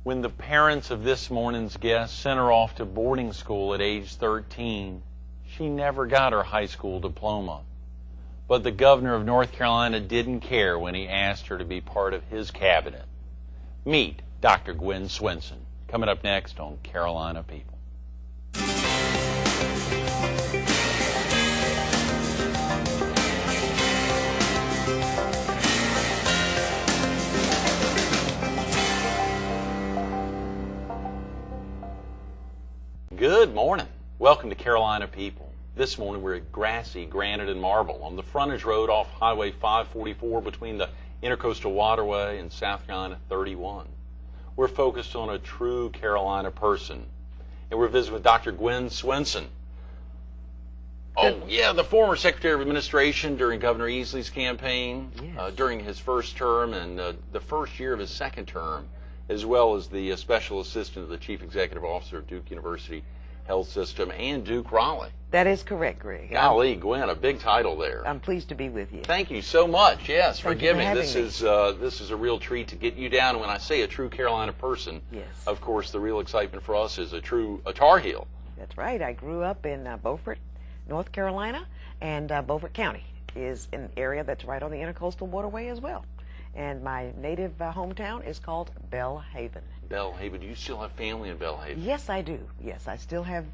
When the parents of this morning's guest sent her off to boarding school at age 13, she never got her high school diploma. But the governor of North Carolina didn't care when he asked her to be part of his cabinet. Meet Dr. Gwynn Swinson, coming up next on Carolina People. Good morning. Welcome to Carolina People. This morning we're at Grassy, Granite, and Marble on the frontage road off Highway 544 between the Intercoastal Waterway and South Carolina 31. We're focused on a true Carolina person, and we're visiting with Dr. Gwynn Swinson. The former Secretary of Administration during Governor Easley's campaign, Yes. during his first term and the first year of his second term, as well as the Special Assistant to the Chief Executive Officer of Duke University Health System and Duke Raleigh. That is correct, Greg. Golly, Gwynn, a big title there. I'm pleased to be with you. Thank you so much. Yes, forgive me. This me. is a real treat to get you down. When I say a true Carolina person, Yes. of course, the real excitement for us is a Tar Heel. That's right. I grew up in Beaufort, North Carolina, and Beaufort County is an area that's right on the Intercoastal Waterway as well. And my native hometown is called Belle Haven. Belle Haven. Do you still have family in Belle Haven? Yes, I do. Yes, I still have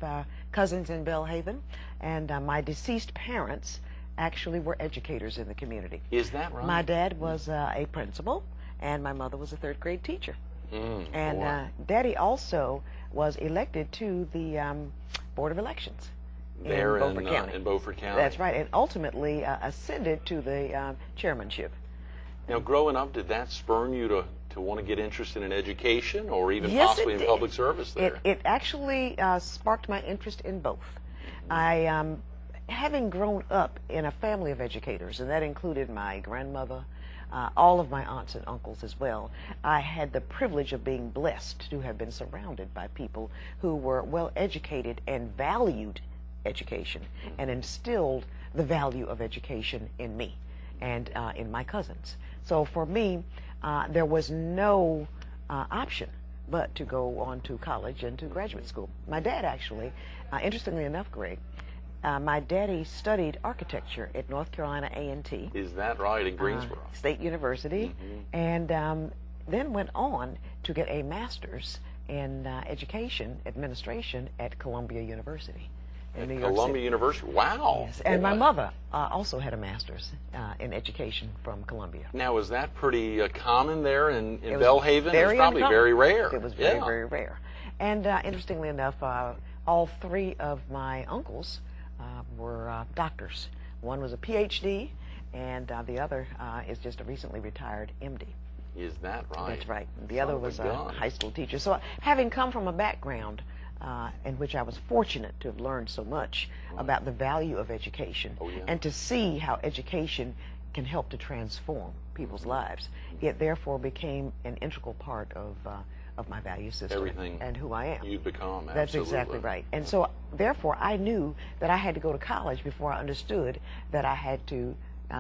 cousins in Belle Haven, and my deceased parents actually were educators in the community. Is that right? My dad was a principal, and my mother was a third grade teacher. And Daddy also was elected to the Board of Elections there in Beaufort County. In Beaufort County. That's right, and ultimately ascended to the chairmanship. Now, growing up, did that spurn you to want to get interested in education or even Yes, possibly it in did. public service there? It actually sparked my interest in both. I, having grown up in a family of educators, and that included my grandmother, all of my aunts and uncles as well, I had the privilege of being blessed to have been surrounded by people who were well educated and valued education and instilled the value of education in me and in my cousins. So for me, there was no option but to go on to college and to graduate school. My dad actually, interestingly enough, Greg, my daddy studied architecture at North Carolina A&T. Is that right, in Greensboro? State University, and then went on to get a master's in education administration at Columbia University. In New York Columbia City. University. Wow. Yes. And my mother also had a master's in education from Columbia. Now, is that pretty common there in It Belle was Haven? very It's probably uncommon. very rare. It was very rare. And interestingly enough, all three of my uncles were doctors. One was a PhD, and the other is just a recently retired MD. Is that right? That's right. The other was a gun. high school teacher. So having come from a background in which I was fortunate to have learned so much about the value of education and to see how education can help to transform people's lives, it therefore became an integral part of my value system. Everything and who I am. You become, absolutely. That's exactly right. And so therefore I knew that I had to go to college before I understood that I had to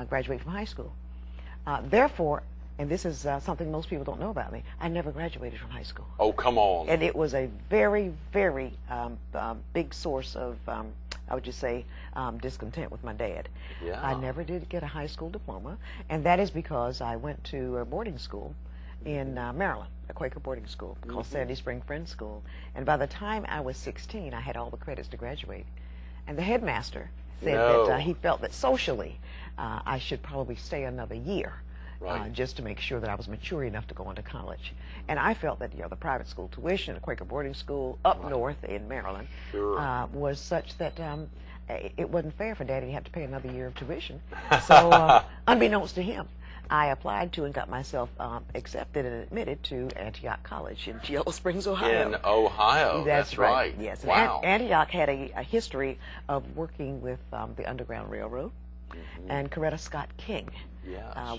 graduate from high school. Therefore, and this is something most people don't know about me, I never graduated from high school. Oh, come on. And it was a very, very big source of, I would just say, discontent with my dad. Yeah. I never did get a high school diploma, and that is because I went to a boarding school in Maryland, a Quaker boarding school called Sandy Spring Friends School. And by the time I was 16, I had all the credits to graduate. And the headmaster said that he felt that socially I should probably stay another year. Just to make sure that I was mature enough to go on to college. And I felt that the private school tuition at Quaker boarding school up north in Maryland was such that it wasn't fair for Daddy to have to pay another year of tuition. So unbeknownst to him, I applied to and got myself accepted and admitted to Antioch College in Yellow Springs, Ohio. In Ohio, that's right. Yes, Wow. and Antioch had a history of working with the Underground Railroad, and Coretta Scott King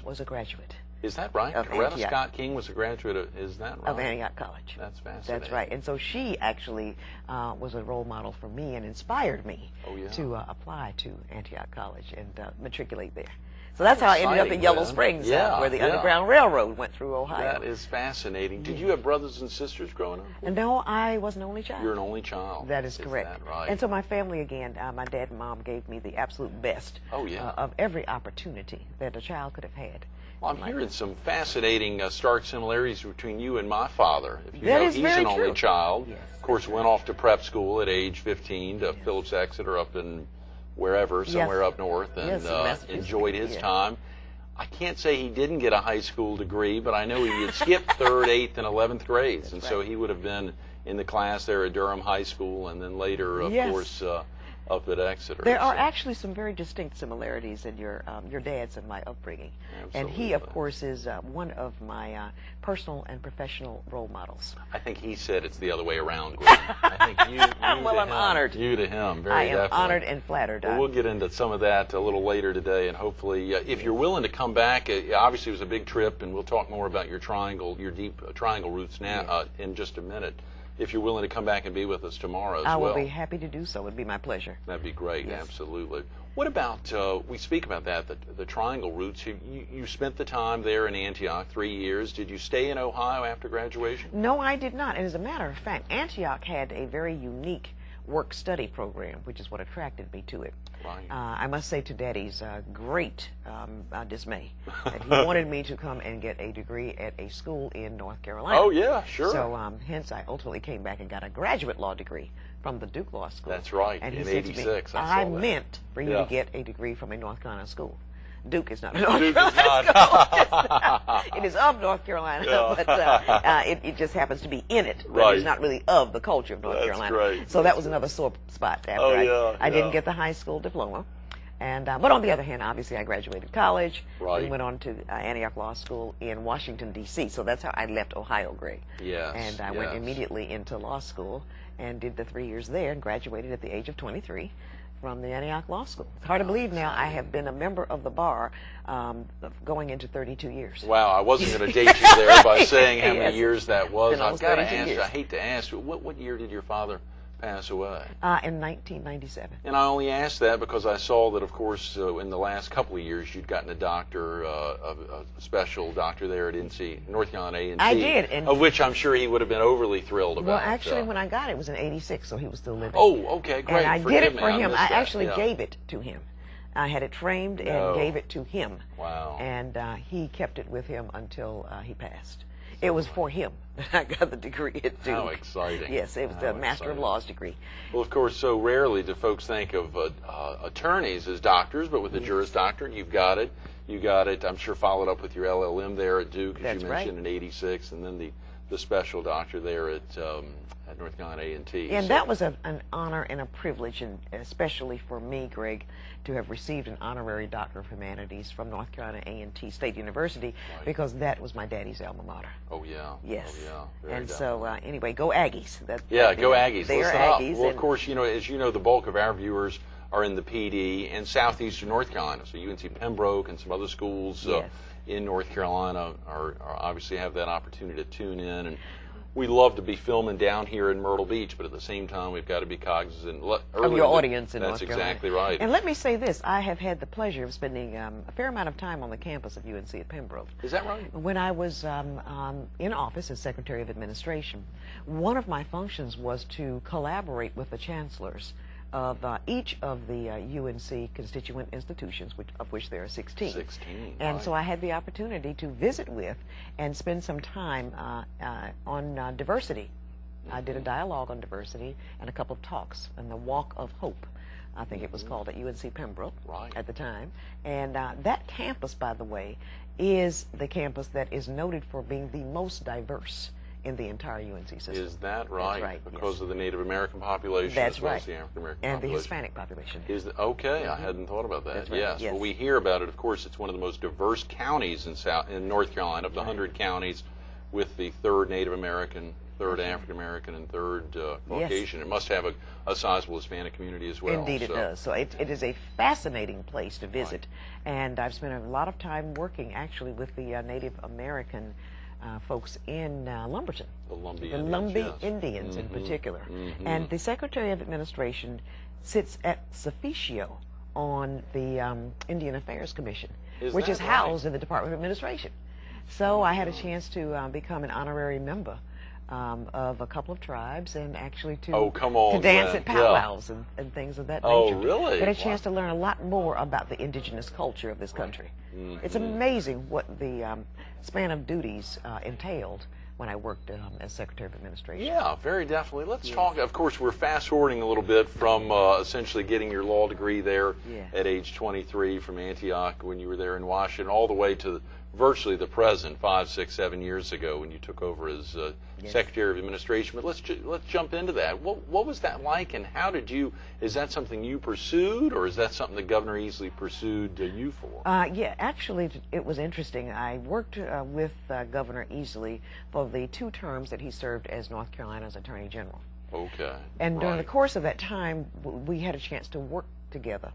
was a graduate. Is that right? Coretta Scott King was a graduate of, is that right? Of Antioch College. That's fascinating. That's right. And so she actually was a role model for me and inspired me to apply to Antioch College and matriculate there. So that's how I ended up Exciting, in Yellow man. Springs, Yeah, where the yeah. Underground Railroad went through Ohio. That is fascinating. Did you have brothers and sisters growing up? No, I was an only child. You're an only child. That is correct. That right? And so my family, again, my dad and mom gave me the absolute best of every opportunity that a child could have had. Well, I'm hearing some fascinating stark similarities between you and my father. If you That know, is he's very an only true. child. Yes. Of course, went off to prep school at age 15 to Phillips Exeter up in wherever, somewhere up north, and enjoyed his time. I can't say he didn't get a high school degree, but I know he had skipped 3rd, 8th, and 11th grades, and so he would have been in the class there at Durham High School, and then later, of course, up at Exeter. There are actually some very distinct similarities in your dad's and my upbringing. Absolutely. And he, of course, is one of my personal and professional role models. I think he said it's the other way around, Gwynn. I think you well, I'm honored. You to him, very I am definitely. honored and flattered. Well, we'll get into some of that a little later today, and hopefully, if you're willing to come back, obviously it was a big trip, and we'll talk more about your deep triangle roots now in just a minute. If you're willing to come back and be with us tomorrow as well. I will be happy to do so. It would be my pleasure. That'd be great, Yes. absolutely. What about, we speak about that, the triangle roots. You spent the time there in Antioch, 3 years. Did you stay in Ohio after graduation? No, I did not. And as a matter of fact, Antioch had a very unique work-study program, which is what attracted me to it. Right. I must say to Daddy's great dismay that he wanted me to come and get a degree at a school in North Carolina. Oh, yeah, sure. So hence I ultimately came back and got a graduate law degree from the Duke Law School. That's right, and he in said to me, '86. I meant for you to get a degree from a North Carolina school. Duke is not a North Duke Carolina is not. school. It is of North Carolina, but it just happens to be in it. But Right. it's not really of the culture of North That's Carolina. great. So that was another sore spot after I didn't get the high school diploma. And but on the other hand, obviously I graduated college and went on to Antioch Law School in Washington, D.C. So that's how I left Ohio, Greg. Yes. And I went immediately into law school and did the 3 years there and graduated at the age of 23 from the Antioch Law School. It's hard to believe now I have been a member of the bar going into 32 years. Wow, I wasn't going to date you there by saying how many years that was. Been I've almost got to 32 ask you, years. I hate to ask you, what year did your father pass away? In 1997. And I only asked that because I saw that, of course, in the last couple of years, you'd gotten a doctor, a special doctor there at North Carolina A&T. I did. And of which I'm sure he would have been overly thrilled about. well, actually, when I got it was in 86, so he was still living. Oh, okay, great. And I Forgive did it me, for him. missed I that. actually gave it to him. I had it framed and gave it to him. Wow. And he kept it with him until he passed. It was for him that I got the degree at Duke. How exciting. Yes, it was the Master of Laws degree. Well, of course, so rarely do folks think of attorneys as doctors, but with a Juris Doctorate, you've got it. You got it, I'm sure, followed up with your LLM there at Duke, as That's you right. mentioned, in '86, and then the special doctor there at North Carolina A&T. And that was an honor and a privilege, and especially for me, Greg, to have received an honorary Doctor of Humanities from North Carolina A&T State University, because that was my daddy's alma mater. Oh, yeah. Yes. Oh, yeah. Very And definitely. so, anyway, go Aggies. Go Aggies. They are Listen up. Aggies. Well, of course, as you know, the bulk of our viewers are in the PD and southeastern North Carolina. So UNC Pembroke and some other schools in North Carolina are obviously have that opportunity to tune in. And we love to be filming down here in Myrtle Beach, but at the same time, we've got to be cognizant of your audience in North That's Carolina. exactly right. And let me say this. I have had the pleasure of spending a fair amount of time on the campus of UNC at Pembroke. Is that right? When I was in office as Secretary of Administration, one of my functions was to collaborate with the chancellors of each of the UNC constituent institutions, of which there are 16. 16, And right. so I had the opportunity to visit with and spend some time on diversity. I did a dialogue on diversity and a couple of talks on the Walk of Hope, I think it was called, at UNC Pembroke at the time. And that campus, by the way, is the campus that is noted for being the most diverse in the entire UNC system. Is that right? That's right, Because yes. of the Native American population That's as well right. as the African American And population. the Hispanic population. Okay, I hadn't thought about that. That's right, Yes. yes. Well, we hear about it. Of course, it's one of the most diverse counties in North Carolina, of the 100 counties, with the third Native American, third African American, and third Caucasian. It must have a sizable Hispanic community as well. Indeed, it does. So it is a fascinating place to visit. And I've spent a lot of time working actually with the Native American folks in Lumberton. The Lumbee The Indians, Lumbee yes. Indians in particular. Mhm. And the Secretary of Administration sits at Sufficio on the Indian Affairs Commission, which that is right? housed in the Department of Administration. So I had a chance to become an honorary member of a couple of tribes, and actually to dance at powwows and things of that nature. Oh, really? Got a chance to learn a lot more about the indigenous culture of this country. It's amazing what the span of duties entailed when I worked as Secretary of Administration. Yeah, very definitely. Let's talk. Of course, we're fast forwarding a little bit from essentially getting your law degree there at age 23 from Antioch when you were there in Washington, all the way to virtually the present, 5, 6, 7 years ago when you took over as Secretary of Administration. But let's jump into that. What was that like, and how did you? Is that something you pursued, or is that something that Governor Easley pursued you for? Yeah, actually, it was interesting. I worked with Governor Easley for the 2 terms that he served as North Carolina's Attorney General. Okay. And during the course of that time, we had a chance to work together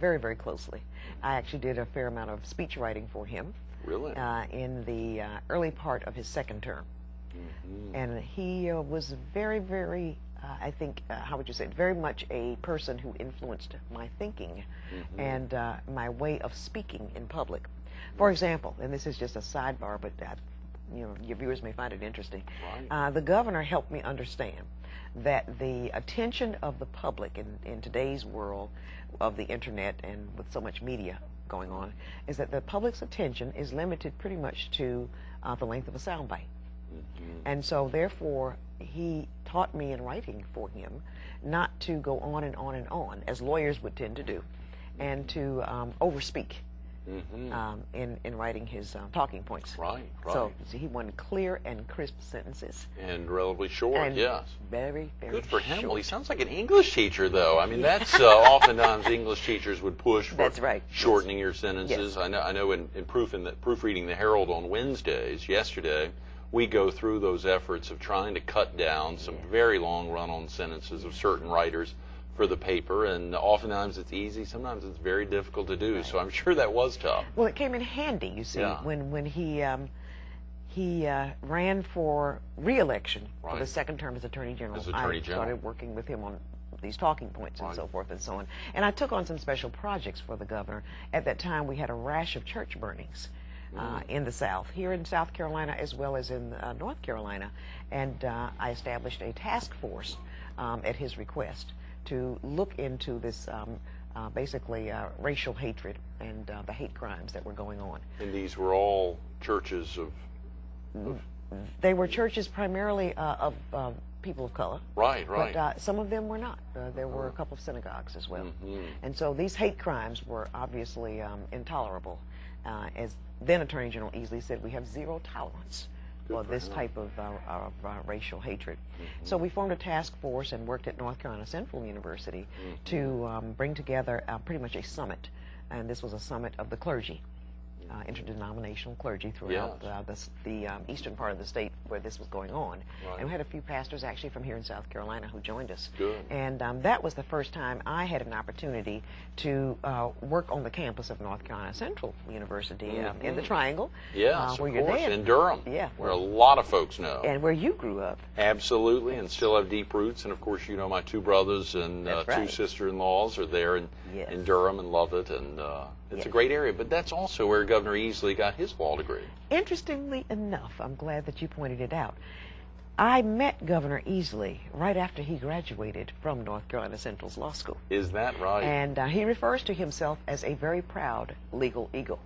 very, very closely. I actually did a fair amount of speech writing for him. Really? In the early part of his 2nd term. And he was very, very, I think, how would you say it, very much a person who influenced my thinking and my way of speaking in public. For example, and this is just a sidebar, but your viewers may find it interesting. The governor helped me understand that the attention of the public in today's world of the internet and with so much media going on is that the public's attention is limited pretty much to the length of a soundbite. And so therefore he taught me in writing for him not to go on and on and on, as lawyers would tend to do, and to overspeak in writing his talking points. Right. So he wanted clear and crisp sentences. And relatively short, and yes. Very, very good for him. short. Well, he sounds like an English teacher, though. I mean, that's oftentimes English teachers would push for shortening your sentences. I know in proofreading the Herald on Wednesdays, yesterday, we go through those efforts of trying to cut down some very long run-on sentences of certain writers for the paper, and oftentimes it's easy, sometimes it's very difficult to do, so I'm sure that was tough. Well, it came in handy, you see, when he ran for re-election for the 2nd term as Attorney General. I started working with him on these talking points and so forth and so on. And I took on some special projects for the governor. At that time, we had a rash of church burnings in the South, here in South Carolina as well as in North Carolina. And I established a task force at his request to look into this basically racial hatred and the hate crimes that were going on. And these were all churches of They were churches primarily of people of color. Right. But some of them were not. There were a couple of synagogues as well. And so these hate crimes were obviously intolerable. As then Attorney General Easley said, we have zero tolerance for this type of racial hatred. So we formed a task force and worked at North Carolina Central University to bring together pretty much a summit. And this was a summit of the clergy, interdenominational clergy throughout the eastern part of the state where this was going on. And we had a few pastors actually from here in South Carolina who joined us. And that was the first time I had an opportunity to work on the campus of North Carolina Central University in the Triangle. Yes, where of course, you're in Durham, where a lot of folks know. And where you grew up. Absolutely, and still have deep roots. And of course, you know, my 2 brothers and 2 sister-in-laws are there in Durham and love it. And it's a great area. But that's also where Governor Easley got his law degree. Interestingly enough, I'm glad that you pointed it out. I met Governor Easley right after he graduated from North Carolina Central's law school. Is that right? And he refers to himself as a very proud legal eagle.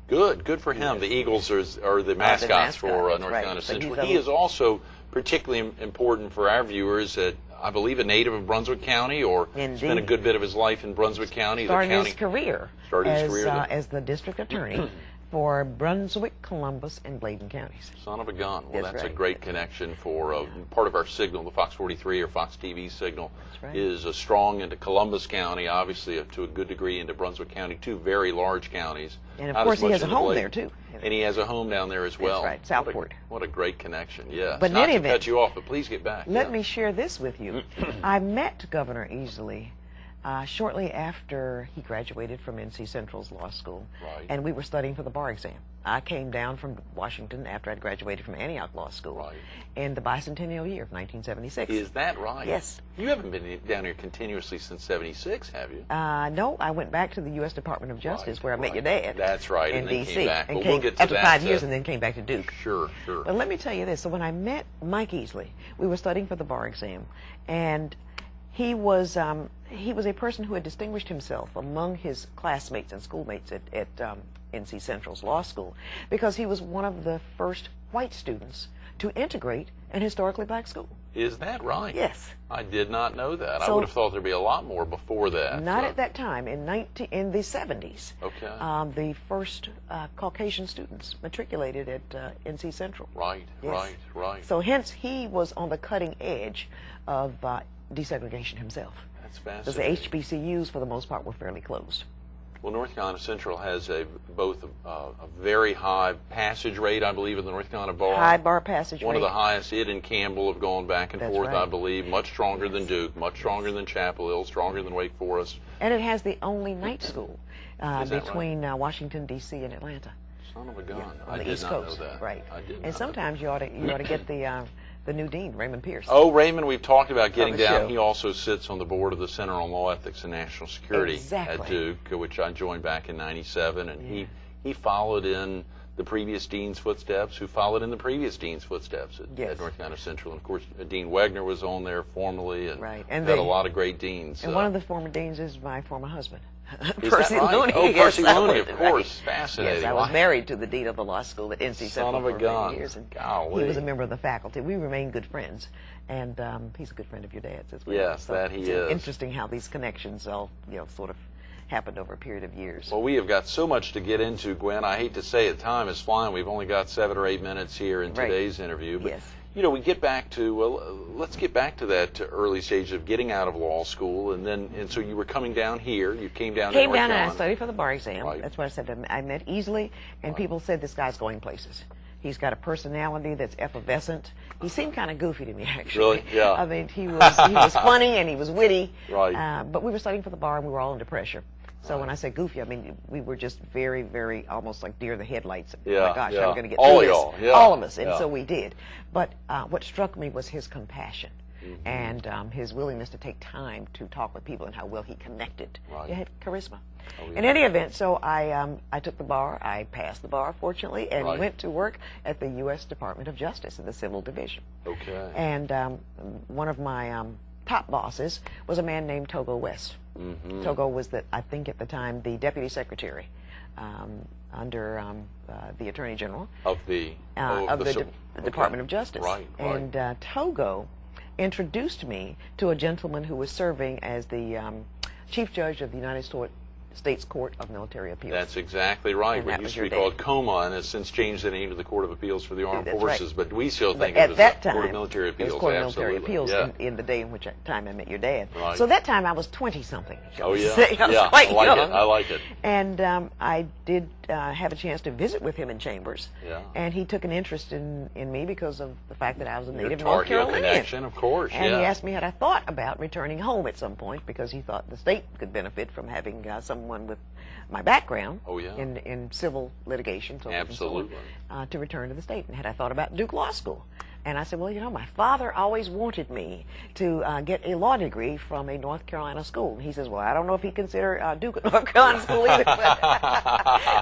Good for him. The Eagles are the mascots for North Carolina Central. He is also particularly important for our viewers at, I believe, a native of Brunswick County, or spent a good bit of his life in Brunswick County. Started his career as the district attorney for Brunswick, Columbus, and Bladen counties. Son of a gun. Well, that's a great connection for part of our signal, the Fox 43 or Fox TV signal, is strong into Columbus County, obviously to a good degree into Brunswick County, 2 very large counties. And of course he has a home there too. And he has a home down there as well. That's right, Southport. What a great connection, yes. But not to cut you off, but please get back. Let me share this with you. I met Governor Easley shortly after he graduated from NC Central's law school, Right. and we were studying for the bar exam. I came down from Washington after I'd graduated from Antioch Law School Right. in the bicentennial year of 1976. Is that right? Yes. You haven't been down here continuously since '76, have you? No, I went back to the U.S. Department of Justice, Right, where I met right. your dad. That's right, in and then D.C. came back. And Well, came we'll get to after that, 5 years, and then came back to Duke. Sure, sure. But let me tell you this. So when I met Mike Easley, we were studying for the bar exam, and he was a person who had distinguished himself among his classmates and schoolmates at NC Central's law school because he was one of the first white students to integrate an historically black school. Is that right? Yes. I did not know that. I So- would have thought there'd be a lot more before that. Not at that time. In the 70s, Okay. the first Caucasian students matriculated at NC Central. Right, Yes. right. So hence he was on the cutting edge of desegregation himself. That's Because fascinating. the HBCUs, for the most part, were fairly closed. Well, North Carolina Central has both a very high passage rate, I believe, in the North Carolina bar. High bar passage One rate. of the highest. It and Campbell have gone back and That's forth, right. I believe. Much stronger than Duke, much stronger than Chapel Hill, stronger than Wake Forest. And it has the only night school Is that right? between Washington, D.C. and Atlanta. Son of a gun. On I the did East not Coast. know that. Right. I did not And know sometimes you ought to get the new dean, Raymond Pierce. Oh, Raymond, we've talked about getting the down. show. He also sits on the board of the Center on Law Ethics and National Security Exactly. at Duke, which I joined back in '97, and Yeah. he followed in the previous dean's footsteps, who followed in the previous dean's footsteps at North Carolina Central. And of course, Dean Wegner was on there formerly, and Right. and And had a the- lot of great deans. And one of the former deans is my former husband, Is Percy that right? Looney. Oh, Percy Yes, I Looney, was- of course. right. Fascinating. Yes, I was Wow. married to the dean of the law school at NC Son Central of a for gun. many years, and Golly. he was a member of the faculty. We remain good friends, and he's a good friend of your dad's as well. Yes, that he it's is. Interesting how these connections all sort of happened over a period of years. Well, we have got so much to get into, Gwen. I hate to say it, time is flying. We've only got 7 or 8 minutes here in Right. today's interview. But, Yes. we get back to, let's get back to that early stage of getting out of law school. And so you were coming down here. You came down to Came North down and I Carolina. studied for the bar exam. Right. That's what I said. I met Easley, and people said this guy's going places. He's got a personality that's effervescent. He seemed kind of goofy to me, actually. Really? Yeah. I mean, he was funny and he was witty. Right. But we were studying for the bar, and we were all under pressure. So Right. when I say goofy, I mean we were just very, very almost like deer in the headlights. Oh Yeah, my gosh, yeah. how are we going to get All through this? y'all, yeah, All of us, and yeah. so we did. But what struck me was his compassion. Mm-hmm. And his willingness to take time to talk with people and how well he connected. Right. He had charisma. Oh, yeah. In any event, so I took the bar. I passed the bar, fortunately, and Right. went to work at the U.S. Department of Justice in the Civil Division. Okay. And one of my top bosses was a man named Togo West. Mm-hmm. Togo was, I think at the time, the Deputy Secretary under the Attorney General Of the Department of Justice. Right, right. And Togo introduced me to a gentleman who was serving as the Chief Judge of the United States Court of Military Appeals. That's exactly right. And What that used was to be your called COMA and has since changed the name to the Court of Appeals for the Armed That's Forces, right. but we still But think of at it that as time, the Court of Military it Appeals. was Court of Absolutely. Military Appeals Yeah. in the day in which time I met your dad. Right. So that time I was 20-something. Oh, yeah. I was Yeah, quite I like young. it. I like it. And I did have a chance to visit with him in Chambers. Yeah. And he took an interest in me because of the fact that I was a Your native Tar North Heel Carolinian. connection, of course. And yeah. he asked me had I thought about returning home at some point because he thought the state could benefit from having someone with my background Oh, yeah. in civil litigation, so forth and so on, Absolutely. to return to the state. And had I thought about Duke Law School? And I said, well, my father always wanted me to get a law degree from a North Carolina school. And he says, well, I don't know if he'd consider Duke a North Carolina school either.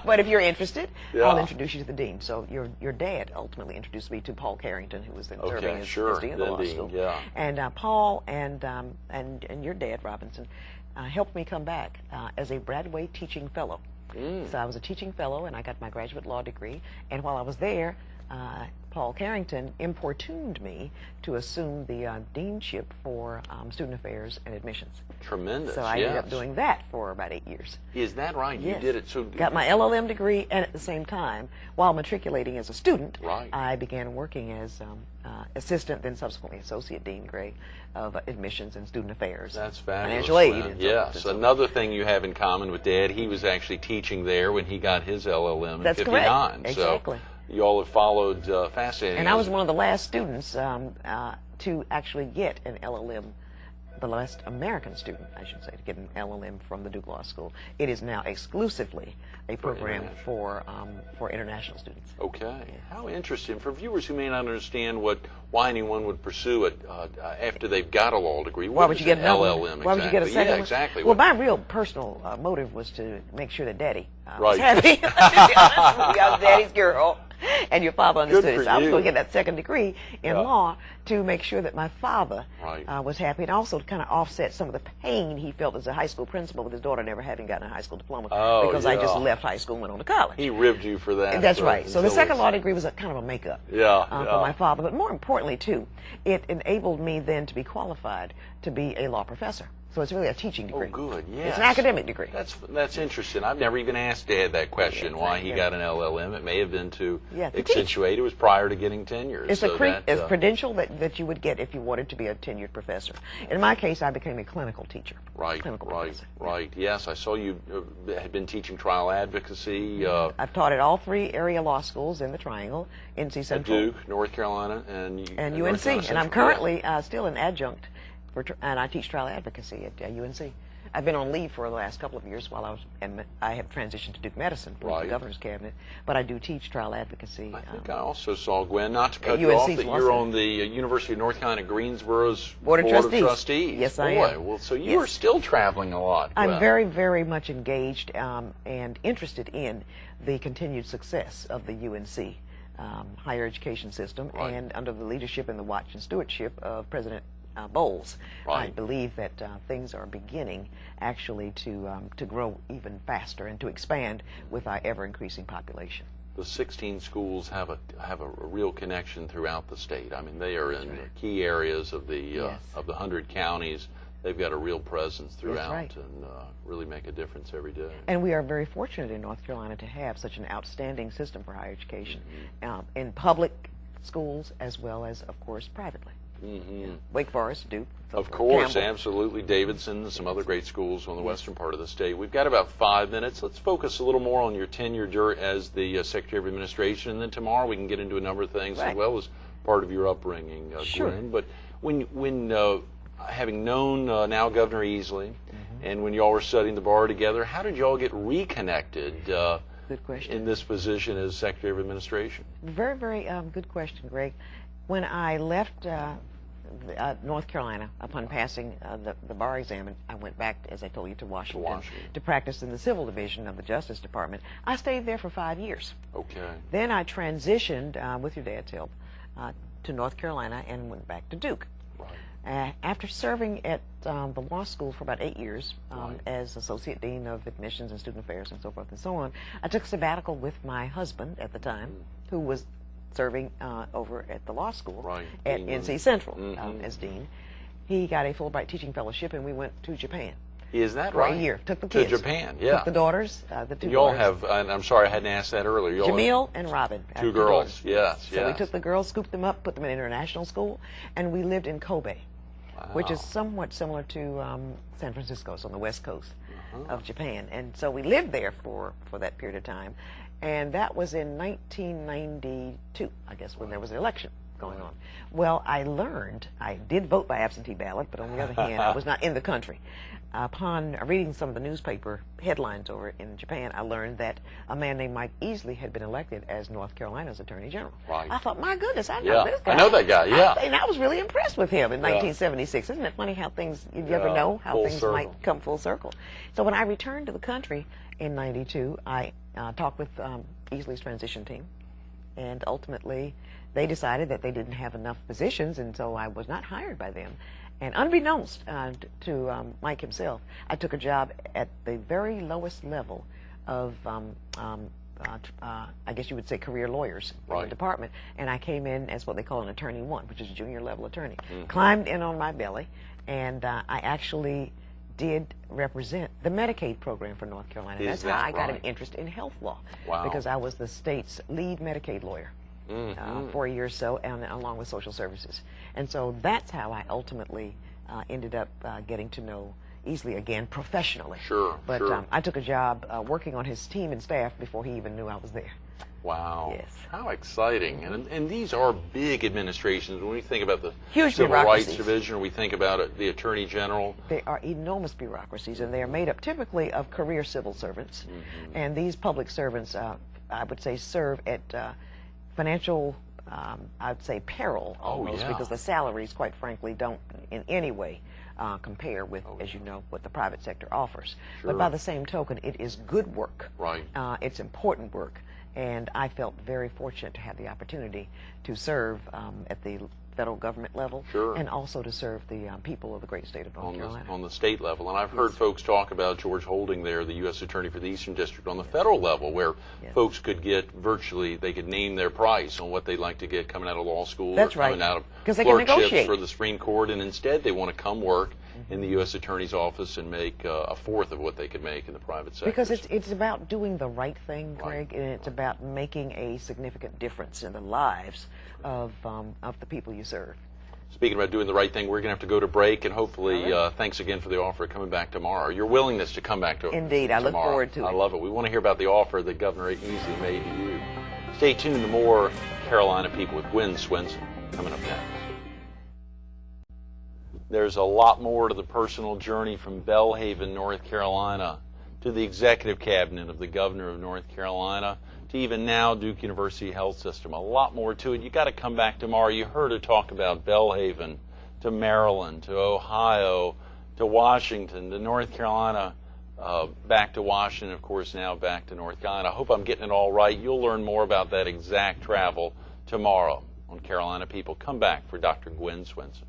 But if you're interested, I'll Yeah. introduce you to the dean. So your dad ultimately introduced me to Paul Carrington, who was then Okay, serving as sure. dean of the Then law dean, school. yeah. And Paul and your dad, Robinson, helped me come back as a Bradway teaching fellow. So I was a teaching fellow, and I got my graduate law degree. And while I was there, Paul Carrington importuned me to assume the deanship for student affairs and admissions. Tremendous. So I yes. ended up doing that for about 8 years. Is that right? Yes. You did it. So Got my LLM degree, and at the same time, while matriculating as a student, Right. I began working as assistant, then subsequently associate dean, Gray, of admissions and student affairs. That's fabulous. Financial aid. man. And so forth Yes. and so on. Another thing you have in common with Dad, he was actually teaching there when he got his LLM That's in correct. 59. Exactly. So you all have followed fascinating. And I was one of the last students to actually get an LLM the last American student, I should say, to get an LLM from the Duke Law School. It is now exclusively a program for international students. Okay. How interesting. For viewers who may not understand why anyone would pursue it after they've got a law degree, why would you get an LLM? Why would you get a second Yeah, one? exactly. Well, my real personal motive was to make sure that Daddy was Right. happy. I was Daddy's girl, and your father understood Good it. for So I was you. going to get that second degree in Yeah. law to make sure that my father Right. was happy, and also to kind of offset some of the pain he felt as a high school principal with his daughter never having gotten a high school diploma Oh, because I just yeah. left high school and went on to college. He ribbed you for that. That's right. So the second it's- law degree was a kind of a makeup Yeah, for my father. But more importantly, too, it enabled me then to be qualified to be a law professor. So it's really a teaching degree. Oh, good. Yes. It's an academic degree. That's interesting. I've never even asked Dad that question, Yeah, why he exactly. got an LLM. It may have been to Yeah, to accentuate. It was prior to getting tenure. It's so a credential that you would get if you wanted to be a tenured professor. In my case, I became a clinical teacher. Right, Clinical right, professor. right. Yes, I saw you had been teaching trial advocacy I've taught at all 3 area law schools in the Triangle, NC at Central, Duke, North Carolina, and and North UNC. Carolina And I'm Central. currently still an adjunct, and I teach trial advocacy at UNC. I've been on leave for the last couple of years while I have transitioned to Duke Medicine from Right. the governor's cabinet, but I do teach trial advocacy. I think I also saw, Gwen, not to cut you off, UNC's that law you're center. on the University of North Carolina Greensboro's Board of Trustees. Yes, I Boy, am. well, so you Yes. are still traveling a lot. I'm Gwen. very, very much engaged and interested in the continued success of the UNC higher education system, Right. and under the leadership and the watch and stewardship of President Bowles. I Right. believe that things are beginning actually to grow even faster and to expand with our ever-increasing population. The 16 schools have a real connection throughout the state. I mean, they are in right. key areas of the Yes. of the 100 counties. They've got a real presence throughout right. and really make a difference every day. And we are very fortunate in North Carolina to have such an outstanding system for higher education in public schools as well as, of course, privately. Mm-hmm. Wake Forest, Duke. so Of forth, course, Campbell. absolutely. Davidson and some other great schools on the western part of the state. We've got about 5 minutes. Let's focus a little more on your tenure as the Secretary of Administration, and then tomorrow we can get into a number of things Right. as well as part of your upbringing, Sure. Gwynn. But when having known now Governor Easley, and when y'all were studying the bar together, how did y'all get reconnected Good question. in this position as Secretary of Administration? Very, very good question, Greg. When I left North Carolina upon passing the bar exam, and I went back, as I told you, to Washington to practice in the Civil Division of the Justice Department. I stayed there for 5 years. Okay. Then I transitioned, with your dad's help, to North Carolina and went back to Duke. Right. After serving at the law school for about 8 years Right. as Associate Dean of Admissions and Student Affairs and so forth and so on, I took a sabbatical with my husband at the time, who was serving over at the law school Right. at Dean. NC Central Mhm. as Dean. He got a Fulbright teaching fellowship, and we went to Japan Is that for right? a year. Took the To kids. Japan, yeah. Took the daughters, the 2 Y'all daughters. have, and I'm sorry I hadn't asked that earlier. Y'all have Jamil and Robin. our 2 daughters. girls, yes, So we yes. took the girls, scooped them up, put them in international school, and we lived in Kobe, which is Wow. somewhat similar to San Francisco. It's on the west coast Uh-huh. of Japan. And so we lived there for that period of time. And that was in 1992, I guess, when there was an election going on. Well, I did vote by absentee ballot, but on the other hand, I was not in the country. Upon reading some of the newspaper headlines over in Japan, I learned that a man named Mike Easley had been elected as North Carolina's Attorney General. Right. I thought, my goodness, I know Yeah, this guy. I know that guy, yeah. And I was really impressed with him in 1976. Isn't it funny how things, you ever Yeah, know how full things circle. might come full circle? So when I returned to the country in 92, I talked with Easley's transition team, and ultimately they decided that they didn't have enough positions, and so I was not hired by them. And unbeknownst to Mike himself, I took a job at the very lowest level of, I guess you would say, career lawyers in the Right. department, and I came in as what they call an attorney 1, which is a junior level attorney. Mm-hmm. Climbed in on my belly, and I actually did represent the Medicaid program for North Carolina. Is That's that how I got an right? interest in health law, Wow. because I was the state's lead Medicaid lawyer for a year or so, and along with social services. And so that's how I ultimately ended up getting to know Easley again professionally. Sure, But sure. I took a job working on his team and staff before he even knew I was there. Wow. Yes. How exciting. And these are big administrations. When we think about the Huge Civil Rights bureaucracies. Division, or we think about it, the Attorney General. They are enormous bureaucracies, and they are made up typically of career civil servants. And these public servants, I would say, serve at financial, I'd say, peril almost, because the salaries, quite frankly, don't in any way compare with, as you know, what the private sector offers. Sure. But by the same token, it is good work. Right. It's important work. And I felt very fortunate to have the opportunity to serve at the federal government level, Sure. and also to serve the people of the great state of North Carolina. On the state level. And I've heard folks talk about George Holding there, the U.S. Attorney for the Eastern District, on the federal level, where folks could get virtually, they could name their price on what they'd like to get coming out of law school. That's or coming right. out of 'Cause they can clerkships negotiate. for the Supreme Court, and instead they want to come work in the U.S. Attorney's office and make a fourth of what they could make in the private sector. Because it's about doing the right thing, Craig, and it's about making a significant difference in the lives of the people you serve. Speaking about doing the right thing, we're going to have to go to break, and hopefully, thanks again for the offer of coming back tomorrow. Your willingness to come back to Indeed, I look forward to it. I love it. We want to hear about the offer that Governor Easley made to you. Stay tuned to more Carolina People with Gwynn Swinson coming up next. There's a lot more to the personal journey from Belhaven, North Carolina, to the executive cabinet of the governor of North Carolina, to even now Duke University Health System. A lot more to it. You got to come back tomorrow. You heard her talk about Belhaven, to Maryland, to Ohio, to Washington, to North Carolina, back to Washington, of course, now back to North Carolina. I hope I'm getting it all right. You'll learn more about that exact travel tomorrow on Carolina People. Come back for Dr. Gwynn Swinson.